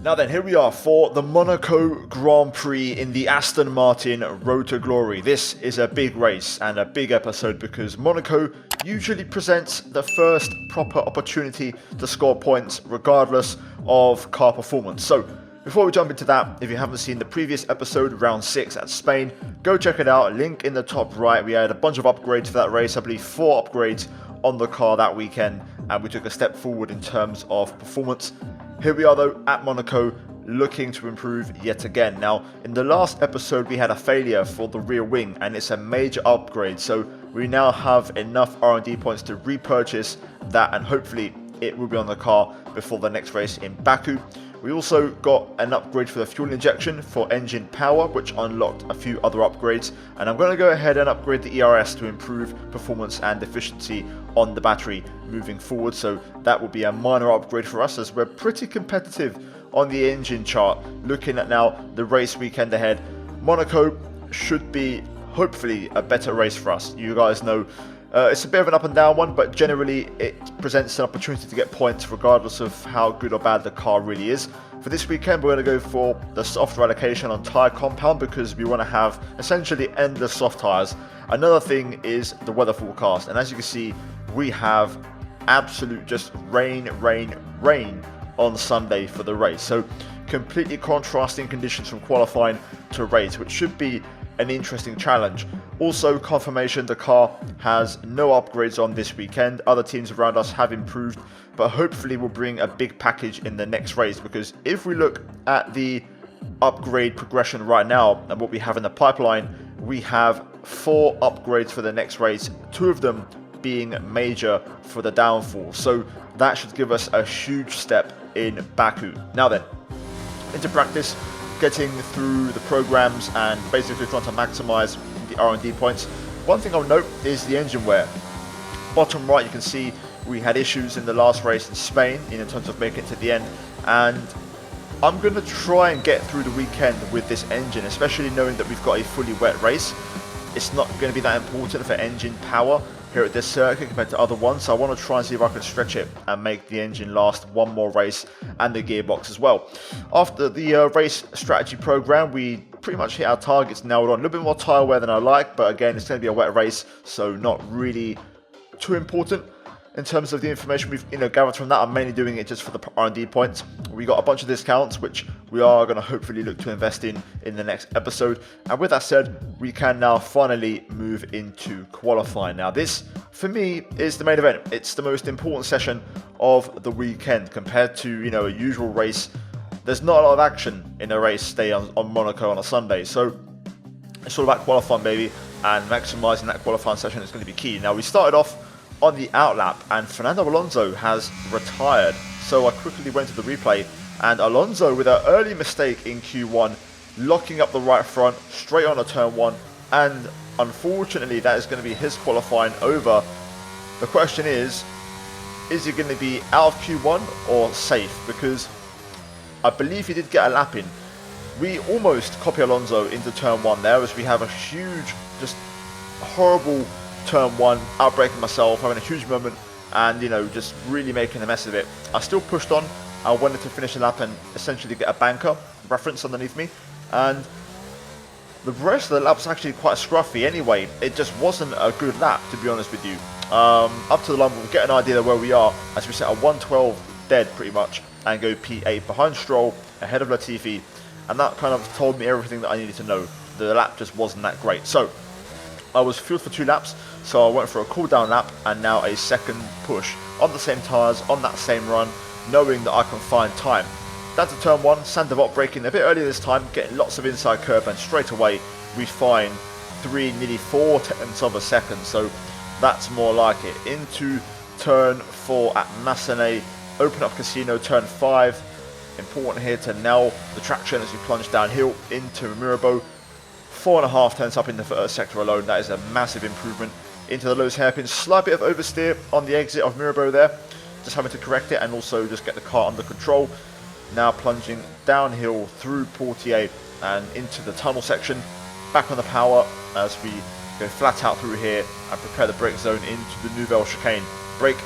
Now then, here we are for the Monaco Grand Prix in the Aston Martin Road to Glory. This is a big race and a big episode because Monaco usually presents the first proper opportunity to score points regardless of car performance. So, before we jump into that, if you haven't seen the previous episode, round 6 at Spain, go check it out, link in the top right. We had a bunch of upgrades for that race, I believe 4 upgrades on the car that weekend, and we took a step forward in terms of performance. Here we are though at Monaco, looking to improve yet again. Now, in the last episode we had a failure for the rear wing and it's a major upgrade, so we now have enough R&D points to repurchase that and hopefully it will be on the car before the next race in Baku. We also got an upgrade for the fuel injection for engine power, which unlocked a few other upgrades, and I'm going to go ahead and upgrade the ERS to improve performance and efficiency on the battery moving forward. So that will be a minor upgrade for us as we're pretty competitive on the engine chart. Looking at now the race weekend ahead, Monaco should be hopefully a better race for us. You guys know it's a bit of an up and down one, but generally it presents an opportunity to get points regardless of how good or bad the car really is. For this weekend, we're going to go for the softer allocation on tyre compound because we want to have essentially endless soft tyres. Another thing is the weather forecast, and as you can see, we have absolute just rain on Sunday for the race. So completely contrasting conditions from qualifying to race, which should be an interesting challenge. Also, confirmation the car has no upgrades on this weekend. Other teams around us have improved, but hopefully will bring a big package in the next race, because if we look at the upgrade progression right now and what we have in the pipeline, we have 4 upgrades for the next race, 2 of them being major for the downfall. So that should give us a huge step in Baku. Now then, into practice, getting through the programs and basically trying to maximize the R&D points. One thing I'll note is the engine wear. Bottom right, you can see we had issues in the last race in Spain in terms of making it to the end, and I'm going to try and get through the weekend with this engine, especially knowing that we've got a fully wet race. It's not going to be that important for engine power here at this circuit compared to other ones, so I want to try and see if I can stretch it and make the engine last one more race and the gearbox as well. After the race strategy program, we pretty much hit our targets nailed on. A little bit more tyre wear than I like, but again, it's going to be a wet race, so not really too important. In terms of the information we've gathered from that, I'm mainly doing it just for the R&D points. We got a bunch of discounts, which we are going to hopefully look to invest in the next episode. And with that said, we can now finally move into qualifying. Now this, for me, is the main event. It's the most important session of the weekend compared to a usual race. There's not a lot of action in a race day on Monaco on a Sunday. So it's all about qualifying, baby, and maximising that qualifying session is going to be key. Now we started off on the outlap and Fernando Alonso has retired, so I quickly went to the replay and Alonso with an early mistake in Q1, locking up the right front straight on a turn 1, and unfortunately that is going to be his qualifying over. The question is he going to be out of Q1 or safe? Because I believe he did get a lap in. We almost copy Alonso into turn 1 there, as we have a huge, just horrible turn 1, outbraking myself, having a huge moment, and just really making a mess of it. I still pushed on. I wanted to finish the lap and essentially get a banker reference underneath me, and the rest of the lap was actually quite scruffy anyway. It just wasn't a good lap, to be honest with you. Up to the line, we'll get an idea of where we are as we set a 112 dead pretty much and go P8 behind Stroll, ahead of Latifi, and that kind of told me everything that I needed to know. The lap just wasn't that great. So I was fueled for 2 laps, so I went for a cool down lap and now a second push on the same tyres, on that same run, knowing that I can find time. Down to turn 1, Sandoval braking a bit earlier this time, getting lots of inside curb, and straight away we find 3, nearly 4 tenths of a second, so that's more like it. Into turn 4 at Massenet, open up Casino, turn 5. Important here to nail the traction as we plunge downhill into Mirabeau. 4.5 tenths up in the first sector alone. That is a massive improvement. Into the lowest hairpin, slight bit of oversteer on the exit of Mirabeau there, just having to correct it and also just get the car under control. Now plunging downhill through Portier and into the tunnel section, back on the power as we go flat out through here and prepare the brake zone into the Nouvelle chicane. Brake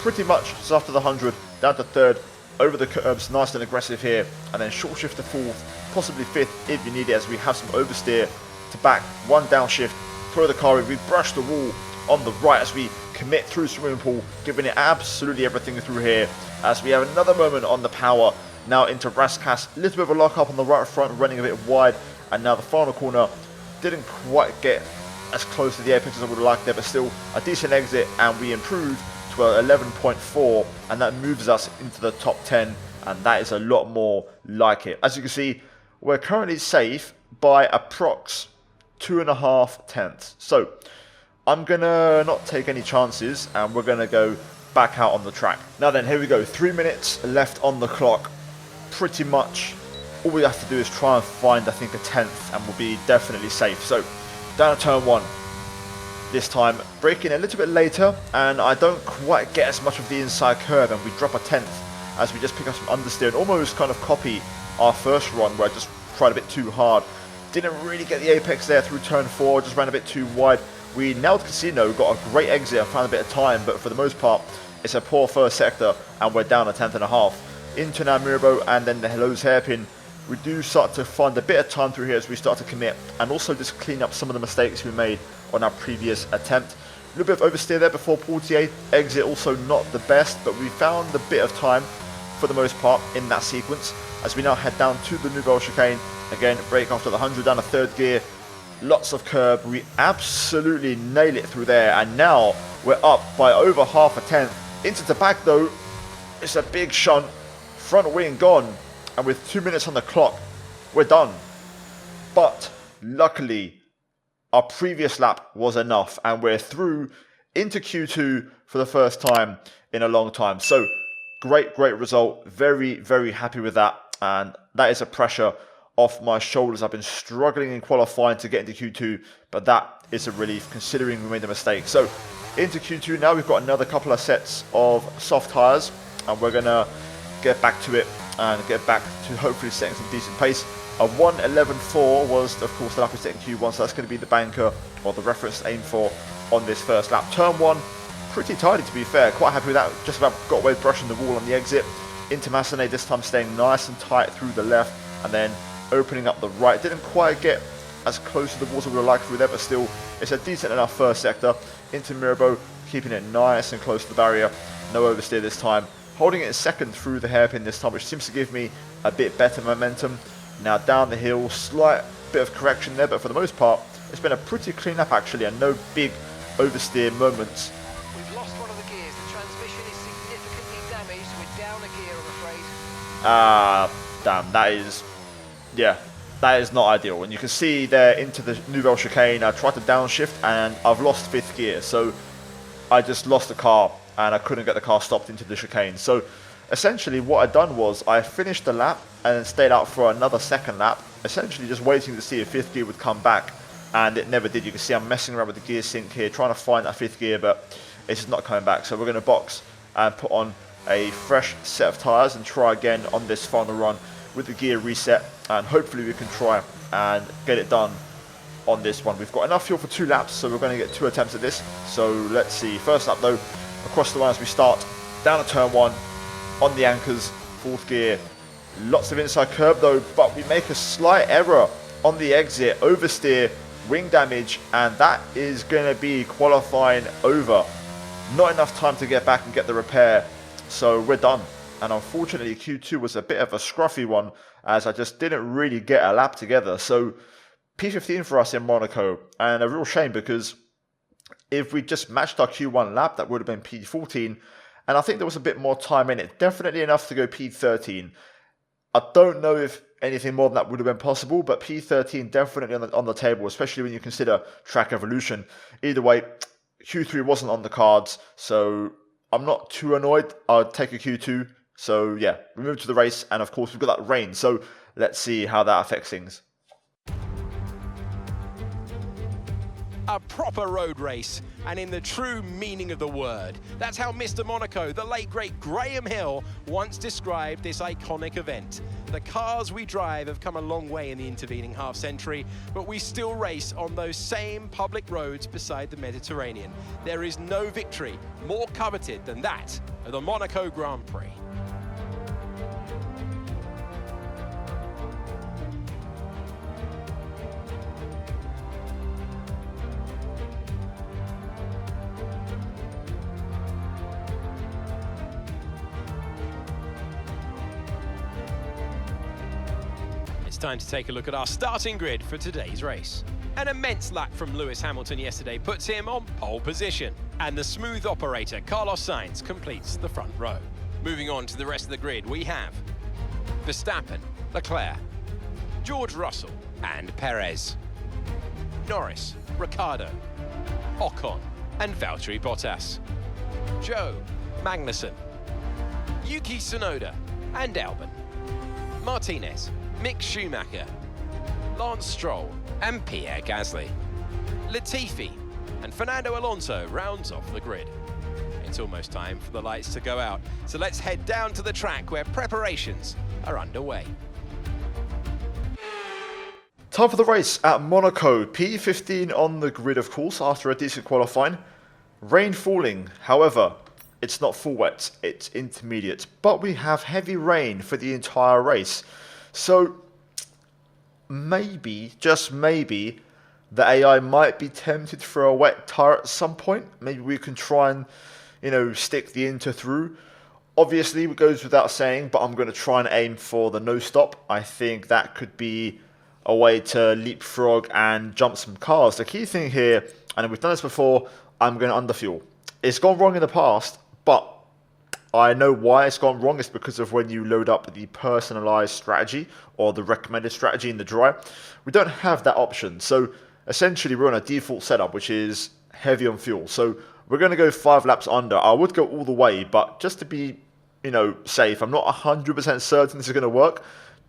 pretty much just after the 100, down to 3rd, over the curbs, nice and aggressive here, and then short shift to 4th, possibly 5th if you need it, as we have some oversteer to back, 1 downshift, throw the car in, we brush the wall on the right as we commit through swimming pool, giving it absolutely everything through here, as we have another moment on the power, now into Raskas, a little bit of a lock up on the right front, running a bit wide, and now the final corner didn't quite get as close to the apex as I would have liked there, but still a decent exit, and we improved to 11.4, and that moves us into the top 10, and that is a lot more like it. As you can see, we're currently safe by approx 2.5 tenths. So I'm gonna not take any chances, and we're gonna go back out on the track. Now then, here we go, 3 minutes left on the clock. Pretty much all we have to do is try and find, I think, a 10th, and we'll be definitely safe. So down to turn 1. This time braking a little bit later, and I don't quite get as much of the inside curve, and we drop a 10th as we just pick up some understeer and almost kind of copy our first run where I just tried a bit too hard. Didn't really get the apex there through turn 4, just ran a bit too wide. We nailed Casino, got a great exit and found a bit of time, but for the most part it's a poor first sector, and we're down a 10th.5. Into now Mirabeau and then the Hello's hairpin. We do start to find a bit of time through here as we start to commit, and also just clean up some of the mistakes we made on our previous attempt. A little bit of oversteer there before Portier. Exit also not the best, but we found a bit of time for the most part in that sequence. As we now head down to the Nouvelle chicane, again brake after the 100 down a 3rd gear. Lots of curb, we absolutely nail it through there, and now we're up by over half a tenth. Into the back though, it's a big shunt, front wing gone, and with 2 minutes on the clock, we're done. But luckily, our previous lap was enough, and we're through into Q2 for the first time in a long time. So great result. Very, very happy with that, and that is a pressure off my shoulders. I've been struggling in qualifying to get into Q2, but that is a relief considering we made a mistake. So into Q2 now, we've got another couple of sets of soft tyres, and we're gonna get back to it and get back to hopefully setting some decent pace. A 1:11.4 was of course the lap we set in Q1, so that's going to be the banker or the reference to aim for on this first lap. Turn 1, pretty tidy to be fair, quite happy with that, just about got away brushing the wall on the exit. Into Massenet, this time staying nice and tight through the left, and then opening up the right. Didn't quite get as close to the walls as we would like through there, but still it's a decent enough first sector. Into Mirabeau, keeping it nice and close to the barrier, no oversteer this time. Holding it in second through the hairpin this time, which seems to give me a bit better momentum. Now down the hill, slight bit of correction there, but for the most part it's been a pretty clean up actually, and no big oversteer moments. We've lost one of the gears. The transmission is significantly damaged. We're down a gear, I'm afraid. Damn, that is not ideal. And you can see there into the Nouvelle chicane, I tried to downshift and I've lost 5th gear, so I just lost the car and I couldn't get the car stopped into the chicane. So essentially what I'd done was I finished the lap and then stayed out for another second lap, essentially just waiting to see if 5th gear would come back, and it never did. You can see I'm messing around with the gear sync here, trying to find that 5th gear, but it's just not coming back. So we're going to box and put on a fresh set of tyres and try again on this final run with the gear reset, and hopefully we can try and get it done on this one. We've got enough fuel for 2 laps, so we're going to get 2 attempts at this. So let's see. First lap though, across the line as we start, down to turn 1, on the anchors, 4th gear. Lots of inside curb though, but we make a slight error on the exit, oversteer, wing damage, and that is going to be qualifying over. Not enough time to get back and get the repair, so we're done. And unfortunately Q2 was a bit of a scruffy one, as I just didn't really get a lap together. So P15 for us in Monaco, and a real shame, because if we just matched our Q1 lap, that would have been P14, and I think there was a bit more time in it, definitely enough to go P13. I don't know if anything more than that would have been possible, but P13 definitely on the table, especially when you consider track evolution. Either way, Q3 wasn't on the cards, so I'm not too annoyed. I'll take a Q2. So yeah, we move to the race, and of course we've got that rain, so let's see how that affects things. A proper road race, and in the true meaning of the word. That's how Mr. Monaco, the late great Graham Hill, once described this iconic event. The cars we drive have come a long way in the intervening half-century, but we still race on those same public roads beside the Mediterranean. There is no victory more coveted than that of the Monaco Grand Prix. time to take a look at our starting grid for today's race. An immense lap from Lewis Hamilton yesterday puts him on pole position, and the smooth operator Carlos Sainz completes the front row. Moving on to the rest of the grid, we have Verstappen, Leclerc, George Russell and Perez, Norris, Ricciardo, Ocon and Valtteri Bottas, Joe, Magnussen, Yuki Tsunoda and Albon, Martinez, Mick Schumacher, Lance Stroll and Pierre Gasly, Latifi and Fernando Alonso rounds off the grid. It's almost time for the lights to go out, so let's head down to the track where preparations are underway. Time for the race at Monaco. P15 on the grid, of course, after a decent qualifying. Rain falling, however, it's not full wet, it's intermediate. But we have heavy rain for the entire race. So, maybe, just maybe, the AI might be tempted for a wet tyre at some point. Maybe we can try and, stick the Inter through. Obviously, it goes without saying, but I'm going to try and aim for the no stop. I think that could be a way to leapfrog and jump some cars. The key thing here, and we've done this before, I'm going to underfuel. It's gone wrong in the past, but I know why it's gone wrong. It's because of when you load up the personalized strategy or the recommended strategy in the dry. We don't have that option. So essentially we're on a default setup, which is heavy on fuel. So we're going to go 5 laps under. I would go all the way, but just to be, safe, I'm not 100% certain this is going to work.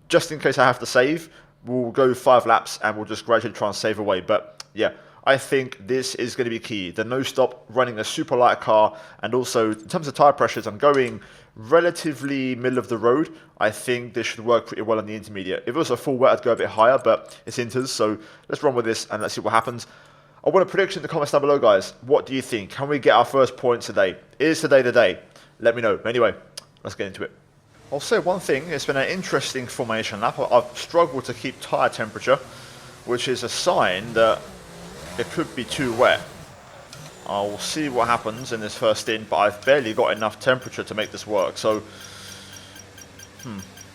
Just in case I have to save, we'll go 5 laps and we'll just gradually try and save away. But yeah, I think this is going to be key. The no stop, running a super light car, and also in terms of tyre pressures, I'm going relatively middle of the road. I think this should work pretty well on the intermediate. If it was a full wet, I'd go a bit higher, but it's Inters, so let's run with this and let's see what happens. I want a prediction in the comments down below, guys. What do you think? Can we get our first points today? Is today the day? Let me know. Anyway, let's get into it. I'll say one thing, it's been an interesting formation lap. I've struggled to keep tyre temperature, which is a sign that it could be too wet. I'll see what happens in this first stint, but I've barely got enough temperature to make this work. So,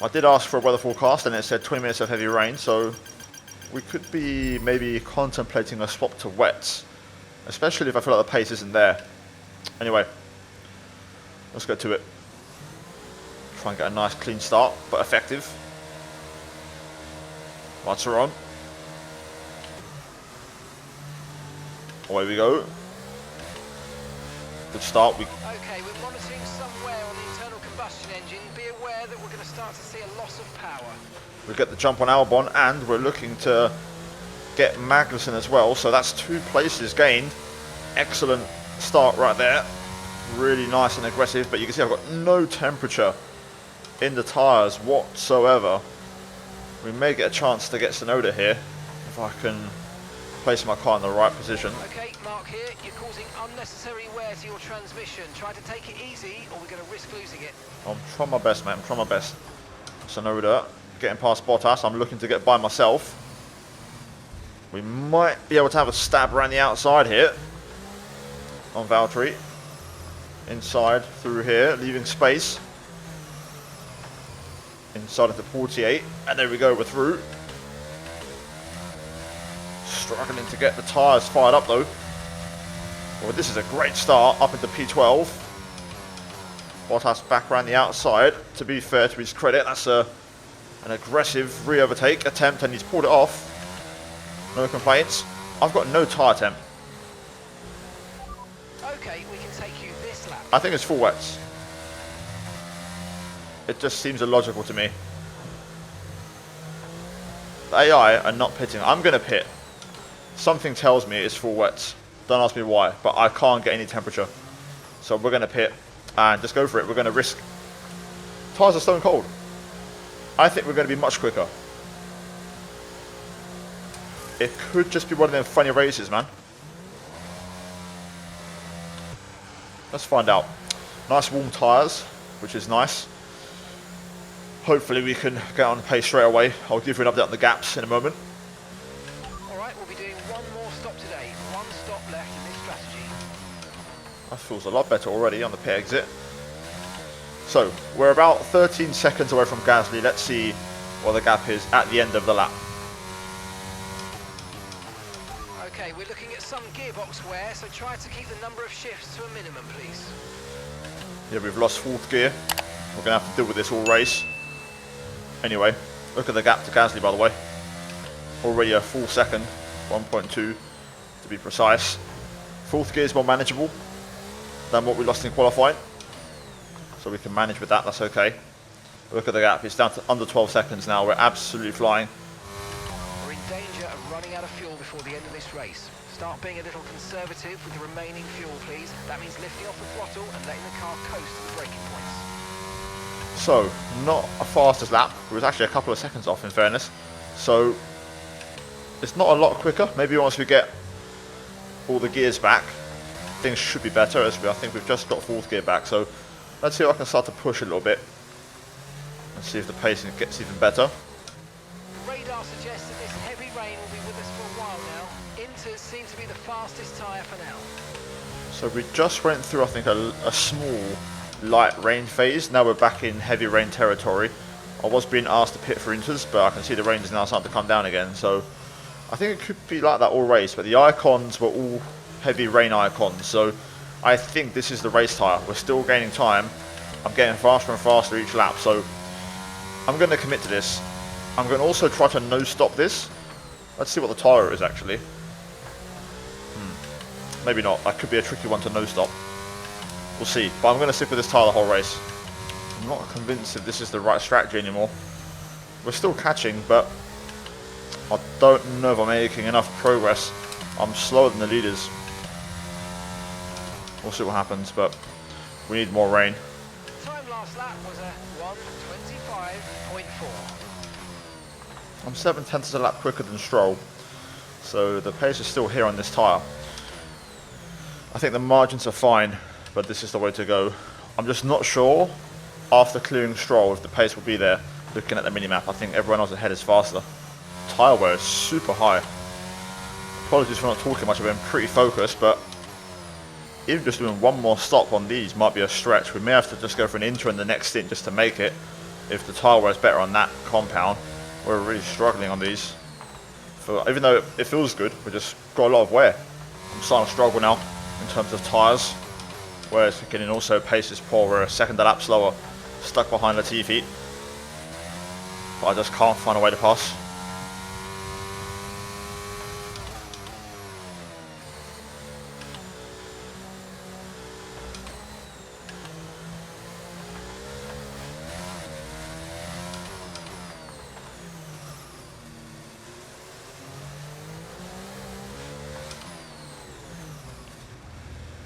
I did ask for a weather forecast and it said 20 minutes of heavy rain, so we could be maybe contemplating a swap to wets, especially if I feel like the pace isn't there. Anyway, let's get to it. Try and get a nice clean start, but effective. Lights are on. Away we go. Good start. Okay, we're monitoring some wear on the internal combustion engine. Be aware that we're going to start to see a loss of power. We get the jump on Albon, and we're looking to get Magnussen as well. So that's 2 places gained. Excellent start right there. Really nice and aggressive, but you can see I've got no temperature in the tyres whatsoever. We may get a chance to get Tsunoda here if I can place my car in the right position. Okay, Mark here, you're causing unnecessary wear to your transmission. Try to take it easy or we're going to risk losing it. I'm trying my best, mate. I'm trying my best. Tsunoda getting past Bottas. I'm looking to get by myself. We might be able to have a stab around the outside here on Valtteri. Inside through here, leaving space. Inside of the 48, and there we go, we're through. Struggling to get the tyres fired up though. Well, this is a great start up into P12. Bottas back around the outside. To be fair to his credit, that's an aggressive re-overtake attempt, and he's pulled it off. No complaints. I've got no tyre temp. Okay, we can take you this lap. I think it's full wets. It just seems illogical to me. The AI are not pitting. I'm going to pit. Something tells me it's full wets. Don't ask me why, but I can't get any temperature. So we're going to pit and just go for it. We're going to risk. Tyres are stone cold. I think we're going to be much quicker. It could just be one of them funny races, man. Let's find out. Nice warm tyres, which is nice. Hopefully we can get on the pace straight away. I'll give you an update on the gaps in a moment. Alright, we'll be doing one more stop today. 1 stop left in this strategy. That feels a lot better already on the pit exit. So, we're about 13 seconds away from Gasly. Let's see what the gap is at the end of the lap. Okay, we're looking at some gearbox wear, so try to keep the number of shifts to a minimum, please. Yeah, we've lost fourth gear. We're going to have to deal with this all race. Anyway, look at the gap to Gasly, by the way. Already a full second, 1.2 to be precise. Fourth gear is more manageable than what we lost in qualifying. So we can manage with that, that's okay. Look at the gap, it's down to under 12 seconds now. We're absolutely flying. We're in danger of running out of fuel before the end of this race. Start being a little conservative with the remaining fuel, please. That means lifting off the throttle and letting the car coast to the braking points. So, not a fastest lap. It was actually a couple of seconds off, in fairness. So, it's not a lot quicker. Maybe once we get all the gears back, things should be better. As I think we've just got fourth gear back. So, let's see if I can start to push a little bit and see if the pacing gets even better. Radar suggests that this heavy rain will be with us for a while now. Inters seem to be the fastest tyre for now. So we just went through, I think, a small light rain phase. Now we're back in heavy rain territory. I was being asked to pit for inters, but I can see the rain is now starting to come down again. So I think it could be like that all race, but the icons were all heavy rain icons. So I think this is the race tyre. We're still gaining time. I'm getting faster and faster each lap. So I'm going to commit to this. I'm going to also try to no stop this. Let's see what the tyre is actually. Maybe not. That could be a tricky one to no stop. We'll see. But I'm going to stick with this tyre the whole race. I'm not convinced if this is the right strategy anymore. We're still catching, but I don't know if I'm making enough progress. I'm slower than the leaders. We'll see what happens, but we need more rain. Time last lap was a 1:25.4. I'm 7/10 a lap quicker than Stroll, so the pace is still here on this tyre. I think the margins are fine, but this is the way to go. I'm just not sure after clearing Stroll if the pace will be there. Looking at the minimap, I think everyone else ahead is faster. Tyre wear is super high. Apologies for not talking much, I've been pretty focused, but even just doing one more stop on these might be a stretch. We may have to just go for an inter in the next stint just to make it. If the tyre wear is better on that compound, we're really struggling on these. Even though it feels good, we just got a lot of wear. I'm starting to struggle now in terms of tyres. Whereas getting also pace is poor, we're a second a lap slower, stuck behind Latifi. But I just can't find a way to pass.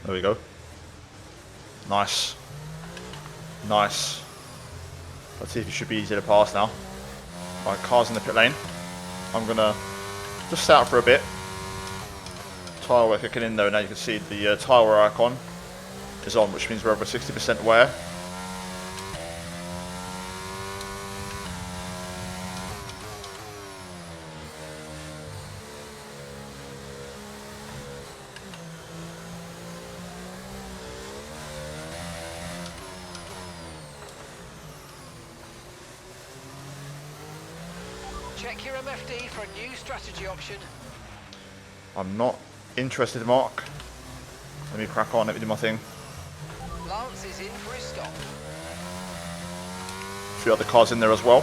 There we go. Nice. Nice. Let's see if it should be easy to pass now. Right, cars in the pit lane. I'm going to just stay out for a bit. Tyre wear kicking in though. Now you can see the tyre wear icon is on, which means we're over 60% wear. Check your MFD for a new strategy option. I'm not interested, Mark. Let me crack on, let me do my thing. Lance is in for his stop. A few other cars in there as well.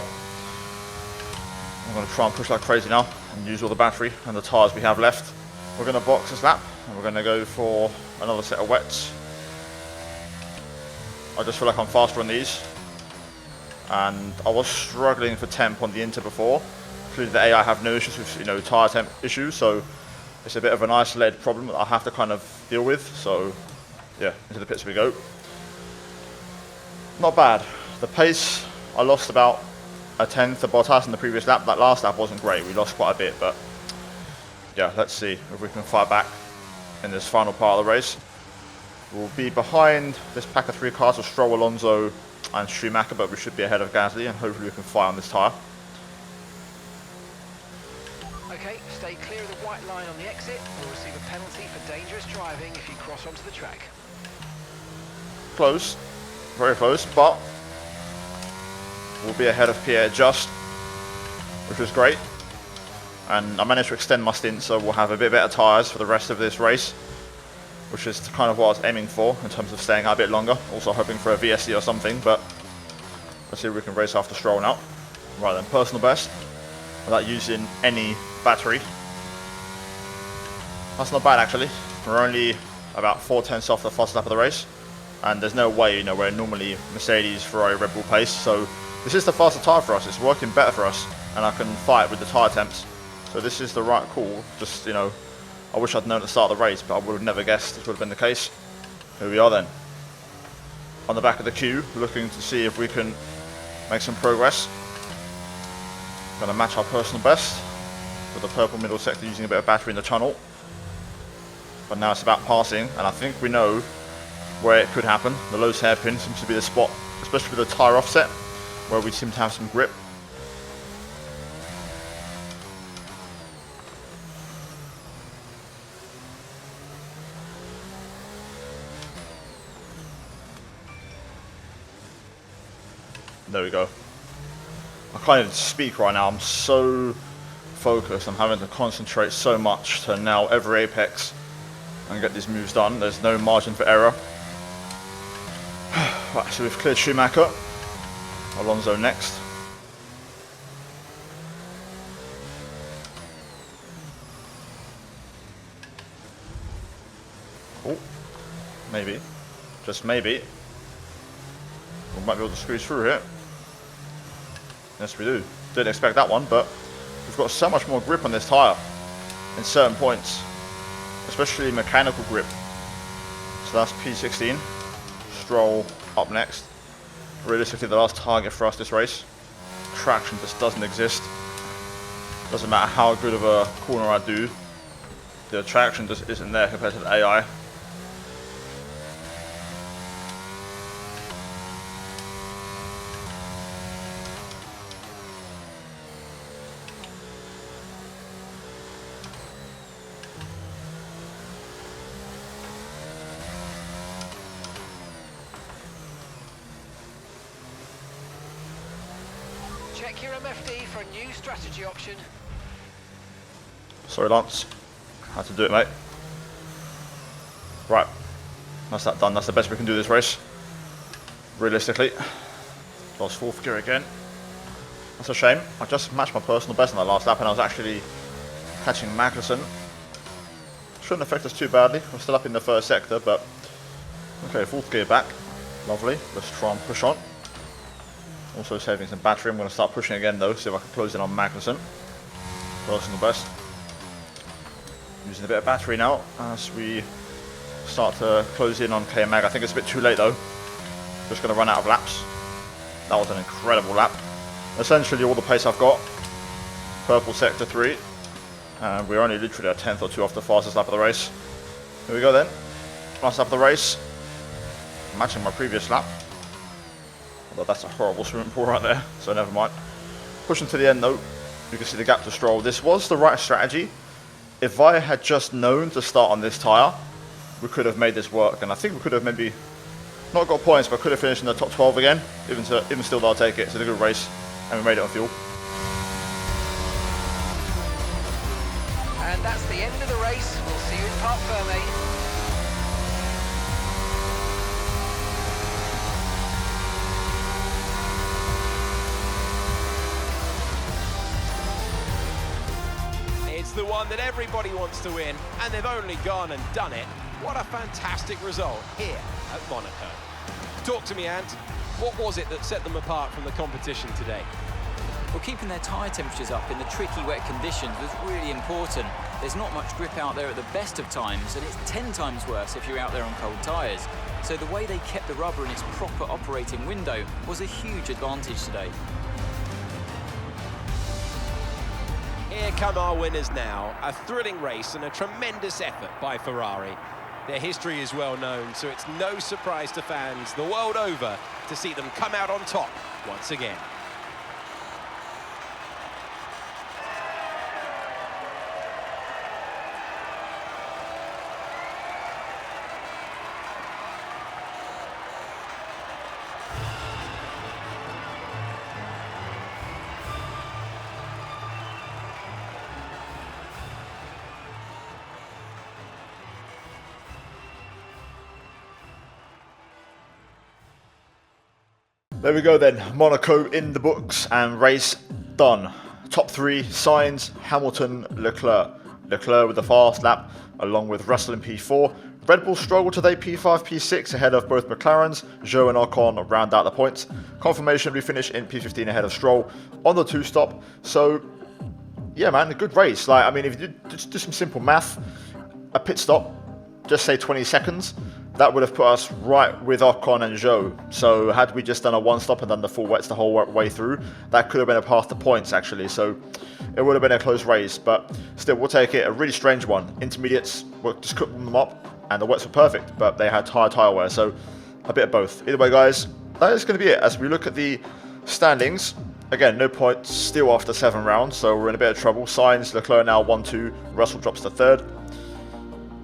I'm going to try and push like crazy now and use all the battery and the tyres we have left. We're going to box this lap and we're going to go for another set of wets. I just feel like I'm faster on these. And I was struggling for temp on the Inter before. Clearly the AI have no issues with tyre temp issues, so it's a bit of an isolated problem that I have to kind of deal with. So yeah, into the pits we go. Not bad. The pace, I lost about a tenth of Bottas in the previous lap. That last lap wasn't great, we lost quite a bit, but yeah, let's see if we can fight back in this final part of the race. We'll be behind this pack of 3 cars of Stroll, Alonso and Schumacher, but we should be ahead of Gasly and hopefully we can fight on this tyre. Okay, stay clear of the white line on the exit. You'll receive a penalty for dangerous driving if you cross onto the track. Close, very close, but we'll be ahead of Pierre just which was great. And I managed to extend my stint, so we'll have a bit better tyres for the rest of this race, which is kind of what I was aiming for in terms of staying out a bit longer. Also hoping for a VSC or something, but let's see if we can race after Stroll now. Right then, personal best without using any battery. That's not bad actually. We're only about 4/10 off the fastest lap of the race, and there's no way, you know, we're normally Mercedes, Ferrari, Red Bull pace, so this is the faster tyre for us. It's working better for us, and I can fight with the tyre temps. So this is the right call. Just, you know, I wish I'd known at the start of the race, but I would have never guessed this would have been the case. Here we are then, on the back of the queue, looking to see if we can make some progress. Going to match our personal best with the purple middle sector using a bit of battery in the tunnel. But now it's about passing, and I think we know where it could happen. The Lowe's hairpin seems to be the spot, especially with the tyre offset, where we seem to have some grip. There we go. I can't even speak right now. I'm so focused. I'm having to concentrate so much to nail every apex and get these moves done. There's no margin for error. Right, so we've cleared Schumacher. Alonso next. Oh, maybe. Just maybe. We might be able to squeeze through here. Yes, we do. Didn't expect that one, but we've got so much more grip on this tyre in certain points, especially mechanical grip. So that's P16. Stroll up next. Realistically, the last target for us this race. Traction just doesn't exist. Doesn't matter how good of a corner I do, the traction just isn't there compared to the AI. Check your MFD for a new strategy option. Sorry, Lance. Had to do it, mate. Right. That's that done. That's the best we can do this race. Realistically. Lost fourth gear again. That's a shame. I just matched my personal best in that last lap, and I was actually catching Magnussen. Shouldn't affect us too badly. We're still up in the first sector, but okay, fourth gear back. Lovely. Let's try and push on. Also saving some battery. I'm going to start pushing again though, see if I can close in on Magnussen. Personal best. Using a bit of battery now as we start to close in on K-Mag. I think it's a bit too late though. Just going to run out of laps. That was an incredible lap. Essentially all the pace I've got. Purple sector 3. And we're only literally a 10th or 2 off the fastest lap of the race. Here we go then. Last lap of the race. Matching my previous lap. Although that's a horrible swimming pool right there, so never mind. Pushing to the end though, you can see the gap to Stroll. This was the right strategy. If I had just known to start on this tyre, we could have made this work, and I think we could have maybe not got points, but could have finished in the top 12 again. Even still, I'll take it. It's a good race, and we made it on fuel. And that's the end of the race. We'll see you in Parc Fermé. It's the one that everybody wants to win, and they've only gone and done it. What a fantastic result here at Monaco. Talk to me, Ant. What was it that set them apart from the competition today? Well, keeping their tyre temperatures up in the tricky wet conditions was really important. There's not much grip out there at the best of times, and it's 10 times worse if you're out there on cold tyres. So the way they kept the rubber in its proper operating window was a huge advantage today. Here come our winners now. A thrilling race and a tremendous effort by Ferrari. Their history is well known, so it's no surprise to fans the world over to see them come out on top once again. There we go then, Monaco in the books and race done. Top 3, Sainz, Hamilton, Leclerc. Leclerc with the fast lap along with Russell in P4. Red Bull struggled today, P5, P6 ahead of both McLarens. Zhou and Ocon round out the points. Confirmation we finish in P15 ahead of Stroll on the 2-stop. So yeah man, a good race. Like, I mean, if you just do some simple math, a pit stop, just say 20 seconds, that would have put us right with Ocon and Zhou. So had we just done a 1-stop and done the full wets the whole way through, that could have been a path to points actually. So it would have been a close race, but still we'll take it. A really strange one. Intermediates, we'll just cook them up and the wets were perfect, but they had tyre wear, so a bit of both. Either way guys, that is going to be it. As we look at the standings, again, no points still after 7 rounds, so we're in a bit of trouble. Sainz, Leclerc now 1-2, Russell drops to 3rd.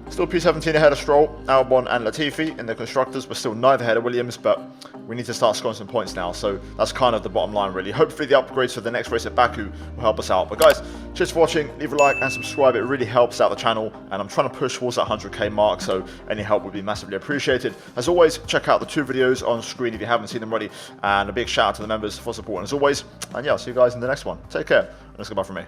Still P17 ahead of Stroll, Albon and Latifi. In the constructors, we're still 9th ahead of Williams, but we need to start scoring some points now. So that's kind of the bottom line, really. Hopefully the upgrades for the next race at Baku will help us out. But guys, cheers for watching. Leave a like and subscribe. It really helps out the channel. And I'm trying to push towards that 100k mark, so any help would be massively appreciated. As always, check out the 2 videos on screen if you haven't seen them already. And a big shout out to the members for supporting as always. And yeah, I'll see you guys in the next one. Take care. And let's go bye from me.